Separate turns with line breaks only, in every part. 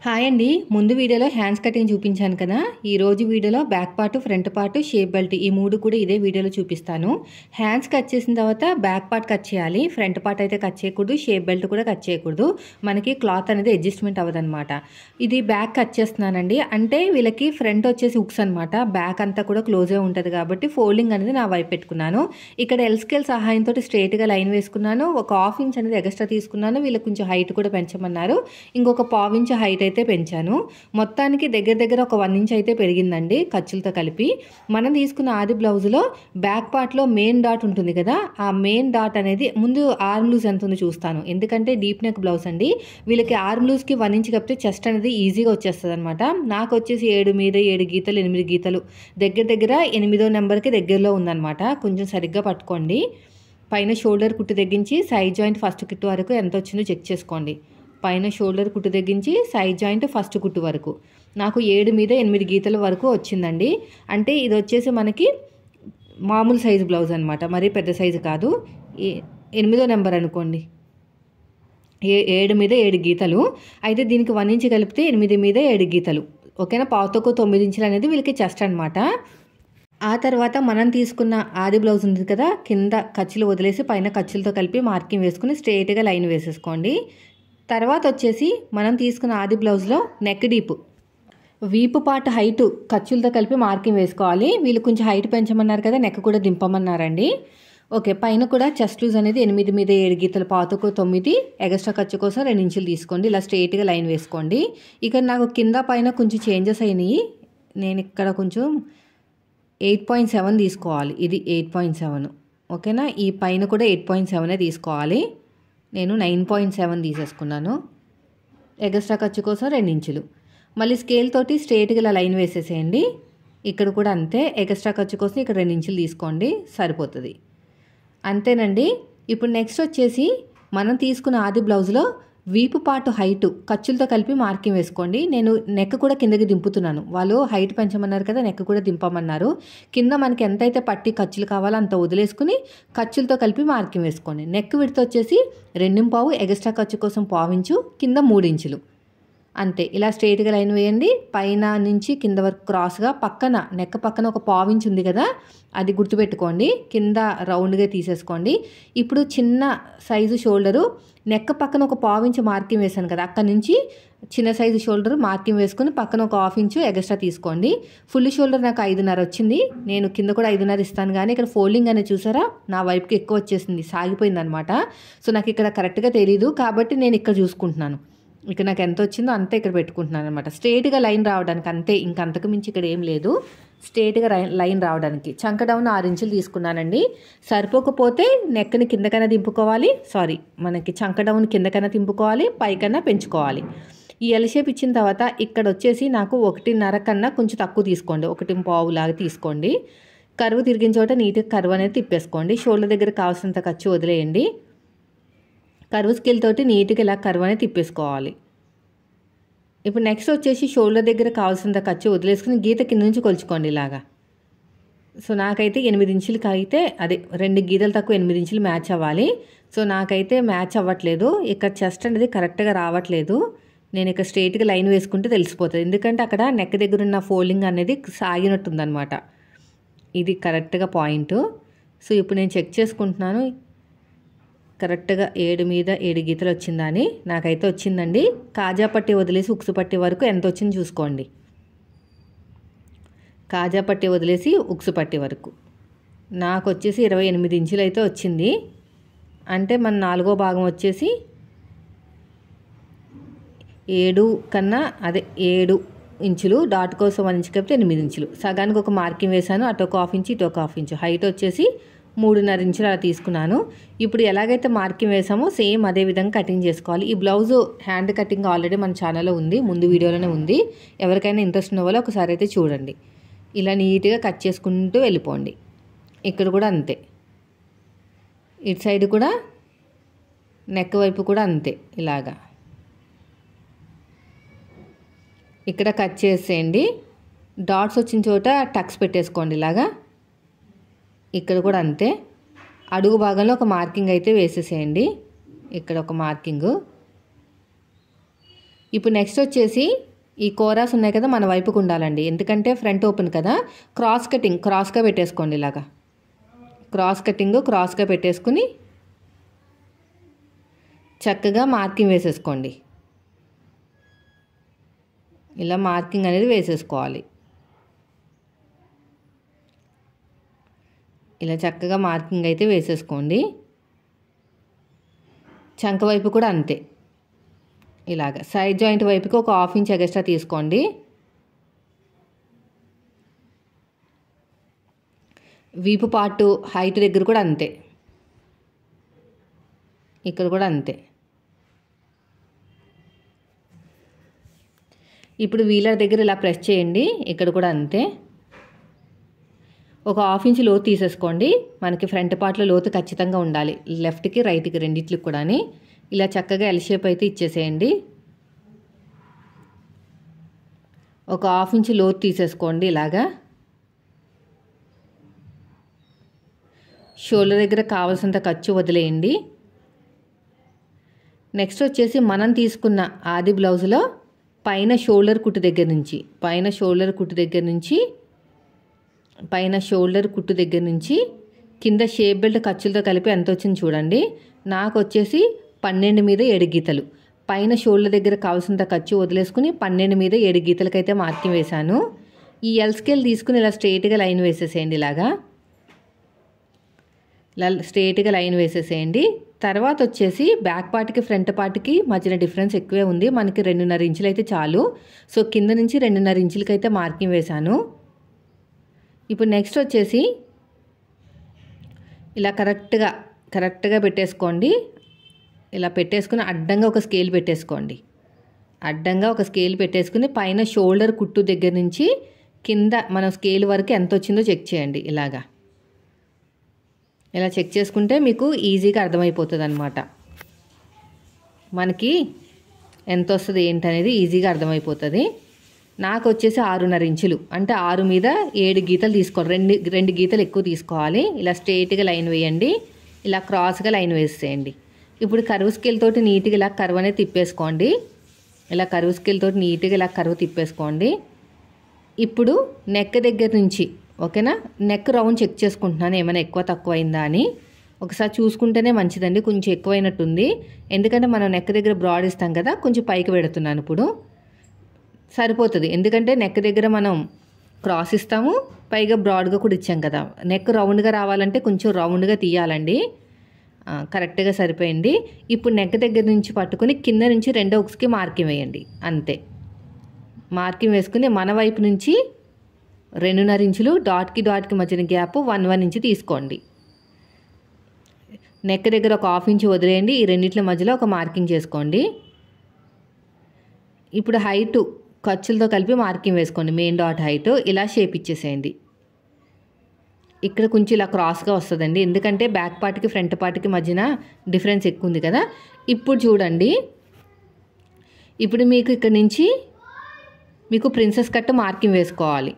Hi అండి. ముందు వీడియోలో హ్యాండ్స్ కటింగ్ చూపించాను కదా. ఈ రోజు వీడియోలో back part, front part, shape belt ఈ మూడు కూడా ఇదే వీడియోలో చూపిస్తాను. హ్యాండ్స్ కట్ చేసిన తర్వాత బ్యాక్ పార్ట్ కట్ చేయాలి. ఫ్రంట్ పార్ట్ అయితే కట్ చేయకూడదు, షేప్ బెల్ట్ కూడా కట్ చేయకూడదు. మనకి క్లాత్ అనేది అడ్జస్ట్మెంట్ అవ్వదన్నమాట. ఇది బ్యాక్ కట్ చేస్తున్నానండి. అంటే వీళ్ళకి ఫ్రంట్ వచ్చేసి హుక్స్ అనమాట, బ్యాక్ అంతా కూడా క్లోజే ఉంటుంది కాబట్టి ఫోల్డింగ్ అనేది నా వైపు పెట్టుకున్నాను. ఇక్కడ ఎల్ స్కేల్ సహాయంతో స్ట్రైట్గా లైన్ వేసుకున్నాను. ఒక ½ ఇంచ్ అనేది ఎక్స్ట్రా తీసుకున్నాను. వీళ్ళకి కొంచెం హైట్ కూడా పెంచమన్నారు. ఇంకొక ½ ఇంచ్ హైట్ అయితే పెంచాను. మొత్తానికి దగ్గర ఒక 1 ఇంచ్ అయితే పెరిగిందండి ఖర్చులతో కలిపి. మనం తీసుకున్న ఆది బ్లౌజ్లో బ్యాక్ పార్ట్లో మెయిన్ డాట్ ఉంటుంది కదా, ఆ మెయిన్ డాట్ అనేది ముందు ఆర్మ్ లూజ్ ఎంత ఉందో చూస్తాను. ఎందుకంటే డీప్ నెక్ బ్లౌజ్ అండి. వీళ్ళకి ఆర్మ్ లూజ్కి 1 ఇంచ్ కప్పితే చెస్ట్ అనేది ఈజీగా వచ్చేస్తుంది అనమాట. నాకు వచ్చేసి 7 మీద 7 గీతలు 8 గీతలు దగ్గర 8వ నెంబర్కి దగ్గరలో ఉందన్నమాట. కొంచెం సరిగ్గా పట్టుకోండి. పైన షోల్డర్ కుట్టు తగ్గించి సైడ్ జాయింట్ ఫస్ట్ కుట్టు వరకు ఎంత వచ్చిందో చెక్ చేసుకోండి. పైన షోల్డర్ కుట్టు తగ్గించి సైడ్ జాయింట్ ఫస్ట్ కుట్టు వరకు నాకు 7 మీద 8 గీతల వరకు వచ్చిందండి. అంటే ఇది వచ్చేసి మనకి మామూలు సైజు బ్లౌజ్ అనమాట, మరీ పెద్ద సైజు కాదు. 8వ నెంబర్ అనుకోండి. 7 మీద 7 గీతలు అయితే దీనికి 1 ఇంచ్ కలిపితే 8 మీద 7 గీతలు. ఓకేనా. పావుతకు 9 ఇంచులు అనేది వీళ్ళకి చెస్ట్ అనమాట. ఆ తర్వాత మనం తీసుకున్న ఆది బ్లౌజ్ ఉంది కదా, కింద ఖర్చులు వదిలేసి పైన ఖర్చులతో కలిపి మార్కింగ్ వేసుకుని స్ట్రైట్గా లైన్ వేసేసుకోండి. తర్వాత వచ్చేసి మనం తీసుకున్న ఆది బ్లౌజ్లో నెక్ డీప్, వీపు పార్ట్ హైట్ ఖర్చులతో కలిపి మార్కింగ్ వేసుకోవాలి. వీళ్ళు కొంచెం హైట్ పెంచమన్నారు కదా, నెక్ కూడా దింపమన్నారండి. ఓకే. పైన కూడా చెస్ట్ లూజ్ అనేది 8 మీద 7 గీతలు, పావుతకు 9, ఎక్స్ట్రా ఖర్చు కోసం 2 ఇంచులు తీసుకోండి. ఇలా స్ట్రైట్గా లైన్ వేసుకోండి. ఇక నాకు కింద పైన కొంచెం చేంజెస్ అయినాయి. నేను ఇక్కడ కొంచెం 8.7 తీసుకోవాలి. ఇది 8.7. ఓకేనా. ఈ పైన కూడా 8.7 తీసుకోవాలి. నేను 9.7 తీసేసుకున్నాను. ఎక్స్ట్రా ఖర్చు కోసం 2 ఇంచులు. మళ్ళీ స్కేల్ తోటి స్ట్రైట్గా ఇలా లైన్ వేసేసేయండి. ఇక్కడ కూడా అంతే. ఎక్స్ట్రా ఖర్చు కోసం ఇక్కడ 2 ఇంచులు తీసుకోండి, సరిపోతుంది. అంతేనండి. ఇప్పుడు నెక్స్ట్ వచ్చేసి మనం తీసుకున్న ఆది బ్లౌజ్లో వీపు పార్ట్ హైట్ ఖర్చులతో కలిపి మార్కింగ్ వేసుకోండి. నేను నెక్ కూడా కిందకి దింపుతున్నాను. వాళ్ళు హైట్ పెంచమన్నారు కదా, నెక్ కూడా దింపమన్నారు. కింద మనకి ఎంతైతే పట్టి ఖర్చులు కావాలో అంత వదిలేసుకుని ఖర్చులతో కలిపి మార్కింగ్ వేసుకోండి. నెక్ విడ్త్ వచ్చేసి 2.5, ఎక్స్ట్రా ఖర్చు కోసం 1/4 ఇంచు, కింద 3 ఇంచులు. అంతే. ఇలా స్ట్రైట్గా లైన్ వేయండి. పైన నుంచి కింద వరకు క్రాస్గా పక్కన నెక్ పక్కన ఒక 1/4 ఇంచ్ ఉంది కదా, అది గుర్తుపెట్టుకోండి. కింద రౌండ్గా తీసేసుకోండి. ఇప్పుడు చిన్న సైజు షోల్డరు నెక్ పక్కన ఒక 1/4 ఇంచ్ మార్కింగ్ వేసాను కదా, అక్కడ నుంచి చిన్న సైజు షోల్డర్ మార్కింగ్ వేసుకుని పక్కన ఒక 1/2 ఇంచు ఎక్స్ట్రా తీసుకోండి. ఫుల్ షోల్డర్ నాకు 5.5 వచ్చింది. నేను కింద కూడా 5.5 ఇస్తాను, కానీ ఇక్కడ ఫోల్డింగ్ అనేది చూసారా నా వైపుకి ఎక్కువ వచ్చేసింది, సాగిపోయింది అనమాట. సో నాకు ఇక్కడ కరెక్ట్గా తెలీదు కాబట్టి నేను ఇక్కడ చూసుకుంటున్నాను. ఇక్కడ నాకు ఎంత వచ్చిందో అంతే ఇక్కడ పెట్టుకుంటున్నాను అనమాట. స్ట్రైట్గా లైన్ రావడానికి అంతే, ఇంకంతకు మించి ఇక్కడ ఏం లేదు. స్ట్రైట్గా లైన్ రావడానికి చంక డౌన్ 6 ఇంచులు తీసుకున్నానండి. సరిపోకపోతే నెక్ని కిందకైనా దింపుకోవాలి, మనకి చంక డౌన్ కిందకైనా దింపుకోవాలి, పైకన్నా పెంచుకోవాలి. ఈ ఎల్ షేప్ ఇచ్చిన తర్వాత ఇక్కడ వచ్చేసి నాకు 1.5 కన్నా కొంచెం తక్కువ తీసుకోండి, 1.5 లాగా తీసుకోండి. కరువు తిరిగిన చోట నీట్గా కరువు అనేది తిప్పేసుకోండి. షోల్డర్ దగ్గర కావాల్సినంత ఖర్చు వదిలేయండి. కరువు స్కేల్ తోటి నీట్గా ఇలా కరువు అనేది తిప్పేసుకోవాలి. ఇప్పుడు నెక్స్ట్ వచ్చేసి షోల్డర్ దగ్గర కావాల్సినంత ఖర్చు వదిలేసుకుని గీత కింద నుంచి కొలుచుకోండి ఇలాగా. సో నాకైతే 8 ఇంచులకి అయితే 2 గీతలు తక్కువ 8 ఇంచులు మ్యాచ్ అవ్వాలి. సో నాకైతే మ్యాచ్ అవ్వట్లేదు. ఇక్కడ చెస్ట్ అనేది కరెక్ట్గా రావట్లేదు. నేను ఇక్కడ స్ట్రైట్గా లైన్ వేసుకుంటే తెలిసిపోతుంది. ఎందుకంటే అక్కడ నెక్ దగ్గర ఉన్న ఫోల్డింగ్ అనేది సాగినట్టుందనమాట. ఇది కరెక్ట్గా పాయింట్. సో ఇప్పుడు నేను చెక్ చేసుకుంటున్నాను కరెక్ట్గా 7 మీద 7 గీతలు వచ్చిందా అని. నాకైతే వచ్చిందండి. కాజా పట్టి వదిలేసి ఉక్సు పట్టి వరకు ఎంత వచ్చింది చూసుకోండి. కాజా పట్టి వదిలేసి ఉక్సు పట్టి వరకు నాకు వచ్చేసి 28 ఇంచులు అయితే వచ్చింది. అంటే మన 4వ భాగం వచ్చేసి 7 కన్నా 7 ఇంచులు, డాట్ కోసం 1 ఇంచు కలిపితే 8 ఇంచులు. సగానికి ఒక మార్కింగ్ వేశాను. అటు ఒక 1/2 ఇంచు, ఇటు ఒక 1/2 ఇంచు. హైట్ వచ్చేసి 3.5 ఇంచులు అలా తీసుకున్నాను. ఇప్పుడు ఎలాగైతే మార్కింగ్ వేసామో సేమ్ అదే విధంగా కటింగ్ చేసుకోవాలి. ఈ బ్లౌజ్ హ్యాండ్ కటింగ్ ఆల్రెడీ మన ఛానల్లో ఉంది, ముందు వీడియోలోనే ఉంది. ఎవరికైనా ఇంట్రెస్ట్ ఉన్న వాళ్ళు ఒకసారి అయితే చూడండి. ఇలా నీట్గా కట్ చేసుకుంటూ వెళ్ళిపోండి. ఇక్కడ కూడా అంతే. ఇటు సైడ్ కూడా నెక్ వైపు కూడా అంతే. ఇలాగా ఇక్కడ కట్ చేసేయండి. డాట్స్ వచ్చిన చోట టక్స్ పెట్టేసుకోండి ఇలాగా. ఇక్కడ కూడా అంతే. అడుగు భాగంలో ఒక మార్కింగ్ అయితే వేసేసేయండి. ఇక్కడ ఒక మార్కింగు. ఇప్పుడు నెక్స్ట్ వచ్చేసి ఈ కోరాస్ ఉన్నాయి కదా మన వైపుకు ఉండాలండి, ఎందుకంటే ఫ్రంట్ ఓపెన్ కదా. క్రాస్ కటింగ్ క్రాస్గా పెట్టేసుకోండి. ఇలాగా క్రాస్గా పెట్టేసుకుని చక్కగా మార్కింగ్ వేసేసుకోండి. ఇలా మార్కింగ్ అనేది వేసేసుకోవాలి. ఇలా చక్కగా మార్కింగ్ అయితే వేసేసుకోండి. చంక వైపు కూడా అంతే. ఇలాగ సైడ్ జాయింట్ వైపుకి ఒక 1/2 ఇంచ్ ఎక్స్ట్రా తీసుకోండి. వీపు పార్టు హైట్ దగ్గర కూడా అంతే, ఇక్కడ కూడా అంతే. ఇప్పుడు వీలర్ దగ్గర ఇలా ప్రెస్ చేయండి, ఇక్కడ కూడా అంతే. ఒక 1/2 ఇంచ్ లోతు తీసేసుకోండి. మనకి ఫ్రంట్ పార్ట్లో లోతు ఖచ్చితంగా ఉండాలి, లెఫ్ట్కి రైట్కి రెండిట్లకి కూడా. ఇలా చక్కగా ఎల్ షేప్ అయితే ఇచ్చేసేయండి. ఒక 1/2 ఇంచ్ లోతు తీసేసుకోండి. ఇలాగా షోల్డర్ దగ్గర కావాల్సినంత ఖర్చు వదిలేయండి. నెక్స్ట్ వచ్చేసి మనం తీసుకున్న ఆది బ్లౌజ్లో పైన షోల్డర్ కుట్టు దగ్గర నుంచి కింద షేప్ బెల్ట్ ఖర్చులతో కలిపి ఎంత వచ్చింది చూడండి. నాకు వచ్చేసి 12 మీద 7 గీతలు. పైన షోల్డర్ దగ్గర కావాల్సినంత ఖర్చు వదిలేసుకుని 12 మీద 7 గీతలకైతే మార్కింగ్ వేశాను. ఈ ఎల్ స్కేల్ తీసుకుని ఇలా స్ట్రైట్గా లైన్ వేసేసేయండి. ఇలా స్ట్రైట్గా లైన్ వేసేసేయండి. తర్వాత వచ్చేసి బ్యాక్ పార్ట్కి ఫ్రంట్ పార్ట్కి మధ్యన డిఫరెన్స్ ఎక్కువే ఉంది, మనకి 2.5 ఇంచులు అయితే చాలు. సో కింద నుంచి 2.5 ఇంచులకైతే మార్కింగ్ వేశాను. ఇప్పుడు నెక్స్ట్ వచ్చేసి ఇలా కరెక్ట్గా పెట్టేసుకోండి. ఇలా పెట్టేసుకుని అడ్డంగా ఒక స్కేల్ పెట్టేసుకుని పైన షోల్డర్ కుట్టు దగ్గర నుంచి కింద మనం స్కేల్ వరకు ఎంత వచ్చిందో చెక్ చేయండి. ఇలా చెక్ చేసుకుంటే మీకు ఈజీగా అర్థమైపోతుంది అన్నమాట. మనకి ఎంత వస్తుంది ఏంటనేది ఈజీగా అర్థమైపోతుంది. నాకు వచ్చేసి 6.5 ఇంచులు, అంటే 6 మీద 7 గీతలు తీసుకోవాలి. రెండు గీతలు ఎక్కువ తీసుకోవాలి. ఇలా స్ట్రైట్గా లైన్ వేయండి, ఇలా క్రాస్గా లైన్ వేసేయండి. ఇప్పుడు కర్వ్ స్కేల్ తోటి నీట్గా ఇలా కర్వ్ అనేది తిప్పేసుకోండి. ఇప్పుడు నెక్ దగ్గర నుంచి ఓకేనా, నెక్ రౌండ్ చెక్ చేసుకుంటున్నాను ఏమైనా ఎక్కువ తక్కువ అయిందా అని. ఒకసారి చూసుకుంటేనే మంచిదండి, కొంచెం ఎక్కువైనట్టుంది. ఎందుకంటే మనం నెక్ దగ్గర బ్రాడ్ ఇస్తాం కదా, కొంచెం పైకి పెడుతున్నాను. ఇప్పుడు సరిపోతుంది, ఎందుకంటే నెక్ దగ్గర మనం క్రాస్ ఇస్తాము, పైగా బ్రాడ్గా కూడా ఇచ్చాం కదా. నెక్ రౌండ్గా రావాలంటే కొంచెం రౌండ్గా తీయాలండి. కరెక్ట్గా సరిపోయింది. ఇప్పుడు నెక్ దగ్గర నుంచి పట్టుకుని కింద నుంచి 2 హుక్స్కి మార్కింగ్ వేయండి. అంతే, మార్కింగ్ వేసుకుని మన వైపు నుంచి 2.5 ఇంచులు డాట్కి మధ్యన గ్యాప్ 1 ఇంచ్ తీసుకోండి. నెక్ దగ్గర ఒక 1/2 ఇంచ్ వదిలేయండి. ఈ రెండిట్ల మధ్యలో ఒక మార్కింగ్ చేసుకోండి. ఇప్పుడు హైటు ఖర్చులతో కలిపి మార్కింగ్ వేసుకోండి. మెయిన్ డాట్ హైట్ ఇలా షేప్ ఇచ్చేసేయండి. ఇక్కడ కొంచెం ఇలా క్రాస్గా వస్తుందండి, ఎందుకంటే బ్యాక్ పార్ట్కి ఫ్రంట్ పార్ట్కి మధ్యన డిఫరెన్స్ ఎక్కువ ఉంది కదా. ఇప్పుడు చూడండి, ఇప్పుడు మీకు ఇక్కడ నుంచి మీకు ప్రిన్సెస్ కట్ మార్కింగ్ వేసుకోవాలి.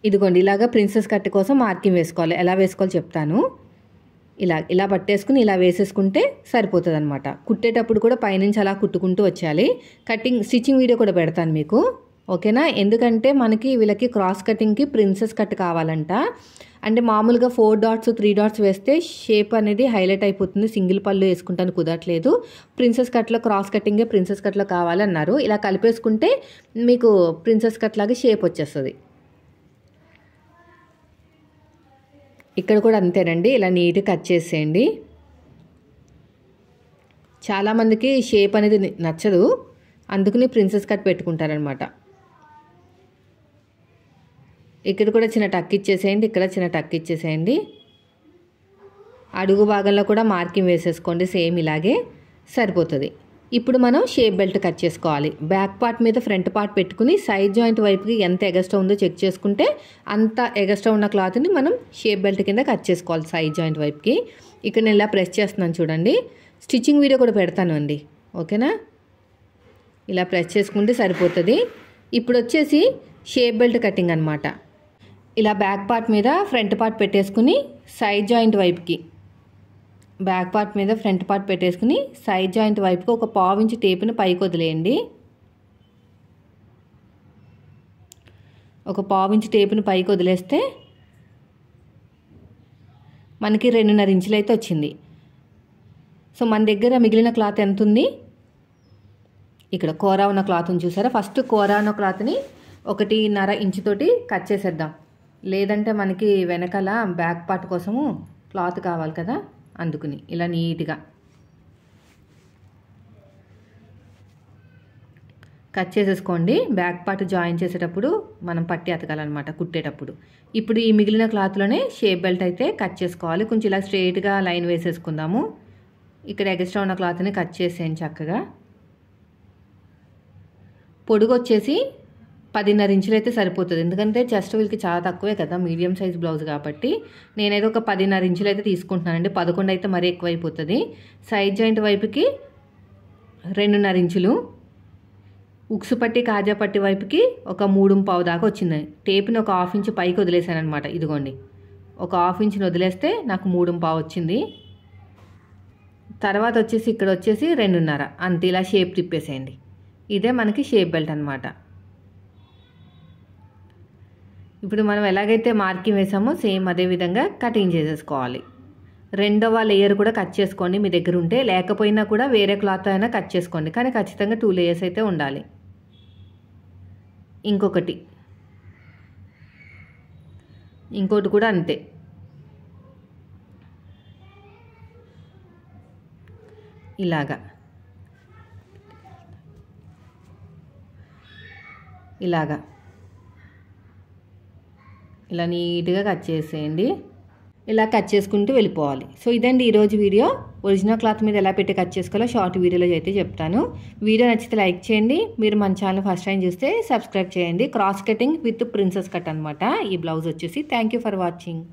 ఇదిగోండి, ఇలాగ ప్రిన్సెస్ కట్ కోసం మార్కింగ్ వేసుకోవాలి. ఎలా వేసుకోవాలో చెప్తాను. ఇలా పట్టేసుకుని ఇలా వేసేసుకుంటే సరిపోతుంది అనమాట. కుట్టేటప్పుడు కూడా పైనుంచి అలా కుట్టుకుంటూ వచ్చేయాలి. స్టిచ్చింగ్ వీడియో కూడా పెడతాను మీకు, ఓకేనా. ఎందుకంటే మనకి వీళ్ళకి క్రాస్ కటింగ్కి ప్రిన్సెస్ కట్ కావాలంట. అంటే మామూలుగా 4 డాట్స్ 3 డాట్స్ వేస్తే షేప్ అనేది హైలైట్ అయిపోతుంది, సింగిల్ పళ్ళు వేసుకుంటాను కుదరట్లేదు. ప్రిన్సెస్ కట్లో క్రాస్ కటింగే ప్రిన్సెస్ కట్లో కావాలన్నారు. ఇలా కలిపేసుకుంటే మీకు ప్రిన్సెస్ కట్ లాగా షేప్ వచ్చేస్తుంది. ఇక్కడ కూడా అంతేనండి, ఇలా నీట్గా కట్ చేసేయండి. చాలామందికి షేప్ అనేది నచ్చదు, అందుకని ప్రిన్సెస్ కట్ పెట్టుకుంటారనమాట. ఇక్కడ కూడా చిన్న టక్ ఇచ్చేసేయండి, ఇక్కడ చిన్న టక్ ఇచ్చేసేయండి. అడుగు భాగంలో కూడా మార్కింగ్ వేసేసుకోండి, సేమ్ ఇలాగే సరిపోతుంది. ఇప్పుడు మనం షేప్ బెల్ట్ కట్ చేసుకోవాలి. బ్యాక్ పార్ట్ మీద ఫ్రంట్ పార్ట్ పెట్టుకుని సైడ్ జాయింట్ వైపుకి ఎంత ఎగస్ట్రా ఉందో చెక్ చేసుకుంటే అంత ఎగస్ట్రా ఉన్న క్లాత్ని మనం షేప్ బెల్ట్ కింద కట్ చేసుకోవాలి సైడ్ జాయింట్ వైపుకి. ఇక్కడ నేను ఇలా ప్రెస్ చేస్తున్నాను చూడండి, స్టిచ్చింగ్ వీడియో కూడా పెడతాను అండి, ఓకేనా. ఇలా ప్రెస్ చేసుకుంటే సరిపోతుంది. ఇప్పుడు వచ్చేసి షేప్ బెల్ట్ కటింగ్ అనమాట. ఇలా బ్యాక్ పార్ట్ మీద ఫ్రంట్ పార్ట్ పెట్టేసుకుని సైడ్ జాయింట్ వైపుకి, బ్యాక్ పార్ట్ మీద ఫ్రంట్ పార్ట్ పెట్టేసుకుని సైడ్ జాయింట్ వైపుకి ఒక 1/4 ఇంచ్ టేపుని పైకి వదిలేయండి. ఒక పావు ఇంచు టేపుని పైకి వదిలేస్తే మనకి 2.5 ఇంచులు అయితే వచ్చింది. సో మన దగ్గర మిగిలిన క్లాత్ ఎంత ఉంది, ఇక్కడ కోరా ఉన్న క్లాత్ని చూసారా, ఫస్ట్ కోరా ఉన్న క్లాత్ని 1.5 ఇంచుతోటి కట్ చేసేద్దాం. లేదంటే మనకి వెనకాల బ్యాక్ పార్ట్ కోసము క్లాత్ కావాలి కదా, అందుకుని ఇలా నీట్గా కట్ చేసేసుకోండి. బ్యాక్ పార్ట్ జాయిన్ చేసేటప్పుడు మనం పట్టి అతకాలన్నమాట కుట్టేటప్పుడు. ఇప్పుడు ఈ మిగిలిన క్లాత్లోనే షేప్ బెల్ట్ అయితే కట్ చేసుకోవాలి. కొంచెం ఇలా స్ట్రైట్గా లైన్ వేసేసుకుందాము. ఇక్కడ ఎక్స్ట్రా ఉన్న క్లాత్ని కట్ చేసేయండి చక్కగా. పొడుగు వచ్చేసి 10.5 ఇంచులు అయితే సరిపోతుంది, ఎందుకంటే చెస్ట్ వీల్కి చాలా తక్కువే కదా, మీడియం సైజ్ బ్లౌజ్ కాబట్టి. నేనైతే ఒక 10.5 ఇంచులు అయితే తీసుకుంటున్నానండి. 11 అయితే మరీ ఎక్కువైపోతుంది. సైడ్ జాయింట్ వైపుకి 2.5 ఇంచులు, ఉక్సు పట్టి కాజా పట్టి వైపుకి ఒక 3.25 దాకా వచ్చింది. టేప్ని ఒక 1/2 ఇంచు పైకి వదిలేసాను అనమాట. ఇదిగోండి, ఒక 1/2 ఇంచుని వదిలేస్తే నాకు 3.25 వచ్చింది. తర్వాత వచ్చేసి ఇక్కడ వచ్చేసి 2.5 అంతే. ఇలా షేప్ తిప్పేసేయండి. ఇదే మనకి షేప్ బెల్ట్ అనమాట. ఇప్పుడు మనం ఎలాగైతే మార్కింగ్ వేసామో సేమ్ అదే విధంగా కటింగ్ చేసేసుకోవాలి. రెండవ లేయర్ కూడా కట్ చేసుకోండి మీ దగ్గర ఉంటే, లేకపోయినా కూడా వేరే క్లాత్ అయినా కట్ చేసుకోండి, కానీ ఖచ్చితంగా 2 లేయర్స్ అయితే ఉండాలి. ఇంకొకటి కూడా అంతే. ఇలాగా ఇలా నీట్గా కట్ చేసేయండి. ఇలా కట్ చేసుకుంటూ వెళ్ళిపోవాలి. సో ఇదండి ఈరోజు వీడియో. ఒరిజినల్ క్లాత్ మీద ఎలా పెట్టి కట్ చేసుకోవాలో షార్ట్ వీడియోలో అయితే చెప్తాను. వీడియో నచ్చితే లైక్ చేయండి. మీరు మన ఛానల్ ఫస్ట్ టైం చూస్తే సబ్స్క్రైబ్ చేయండి. Cross cutting with princess cut అనమాట ఈ బ్లౌజ్ వచ్చేసి. Thank you for watching.